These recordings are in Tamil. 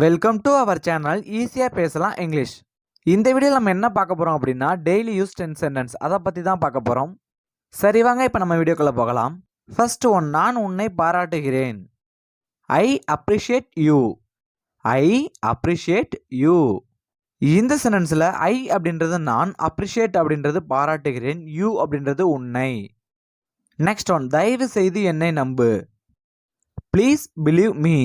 வெல்கம் டு அவர் சேனல் ஈஸியாக பேசலாம் இங்கிலீஷ். இந்த வீடியோவில் நம்ம என்ன பார்க்க போகிறோம் அப்படின்னா டெய்லி யூஸ் 10 சென்டென்ஸ் அதை பற்றி தான் பார்க்க போகிறோம். சரி வாங்க இப்போ நம்ம வீடியோக்குள்ளே போகலாம். ஃபர்ஸ்ட் ஒன், நான் உன்னை பாராட்டுகிறேன். I appreciate you. I appreciate you. இந்த சென்டென்ஸில் ஐ அப்படின்றது நான், அப்ரிஷியேட் அப்படின்றது பாராட்டுகிறேன், யூ அப்படின்றது உன்னை. நெக்ஸ்ட் ஒன், தயவு செய்து என்னை நம்பு. Please believe me.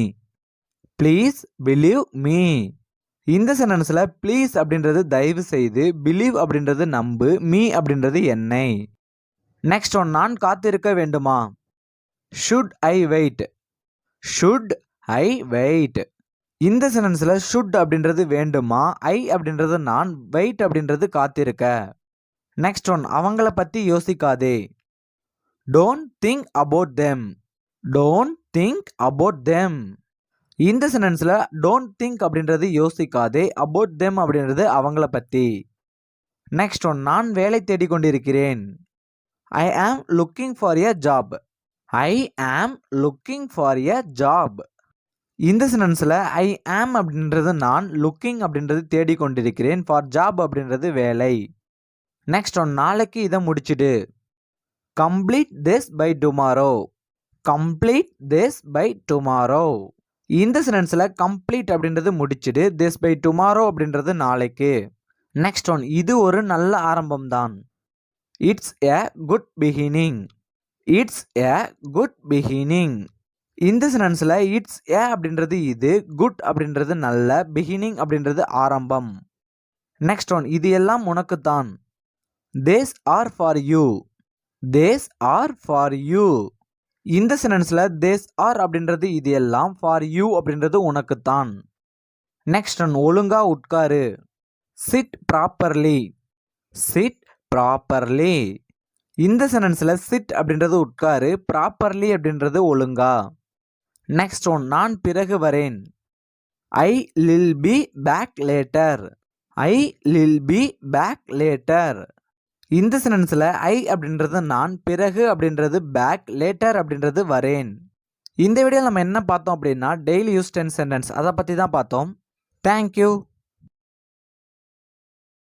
Please believe me. இந்த சென்டென்ஸில் ப்ளீஸ் அப்படின்றது தயவு செய்து, பிலீவ் அப்படின்றது நம்பு, மீ அப்படின்றது என்னை. நெக்ஸ்ட் ஒன், நான் காத்திருக்க வேண்டுமா. Should I wait. Should I wait. இந்த சென்டென்ஸில் ஷுட் அப்படின்றது வேண்டுமா, ஐ அப்படின்றது நான், வெயிட் அப்படின்றது காத்திருக்க. நெக்ஸ்ட் ஒன், அவங்கள பற்றி யோசிக்காதே. Don't think about them. Don't think about them. இந்த சென்டென்ஸில் டோன்ட் திங்க் அப்படின்றது யோசிக்காதே, அபவுட் தெம் அப்படின்றது அவங்கள பற்றி. நெக்ஸ்ட் ஒன், நான் வேலை தேடிக்கொண்டிருக்கிறேன். I am looking for a job. I am looking for a job. இந்த சென்டென்ஸில் ஐ ஆம் அப்படின்றது நான், லுக்கிங் அப்படின்றது தேடிக்கொண்டிருக்கிறேன், ஃபார் ஜாப் அப்படின்றது வேலை. நெக்ஸ்ட் ஒன், நாளைக்கு இதை முடிச்சிடு. Complete this by tomorrow. Complete this by tomorrow. இந்த சென்டென்ஸில் கம்ப்ளீட் அப்படின்றது முடிச்சிடு, திஸ் பை டுமாரோ அப்படின்றது நாளைக்கு. நெக்ஸ்ட் ஒன், இது ஒரு நல்ல ஆரம்பம் தான். It's a good beginning. It's a good beginning. இந்த சென்டென்ஸில் இட்ஸ் எ அப்படின்றது இது, குட் அப்படின்றது நல்ல, பிகினிங் அப்படின்றது ஆரம்பம். நெக்ஸ்ட் ஒன், இது எல்லாம் உனக்குத்தான். These are for you. These are for you. இந்த சென்டென்ஸில் தேஸ் ஆர் அப்படின்றது இது எல்லாம், ஃபார் யூ அப்படின்றது உனக்குத்தான். நெக்ஸ்ட் ஒன், ஒழுங்கா உட்காரு. Sit properly. Sit properly. இந்த சென்டென்ஸில் சிட் அப்படின்றது உட்காரு, ப்ராப்பர்லி அப்படின்றது ஒழுங்கா. நெக்ஸ்ட் ஒன், நான் பிறகு வரேன். ஐ லில் பி பேக் லேட்டர். ஐ லில் பி பேக் லேட்டர். இந்த சென்டென்ஸில் ஐ அப்படின்றது நான், பிறகு அப்படின்றது பேக், லேட்டர் அப்படின்றது வரேன். இந்த வீடியோவில் நம்ம என்ன பார்த்தோம் அப்படின்னா டெய்லி யூஸ் 10 சென்டென்ஸ் அதை பற்றி தான் பார்த்தோம். தேங்க்யூ.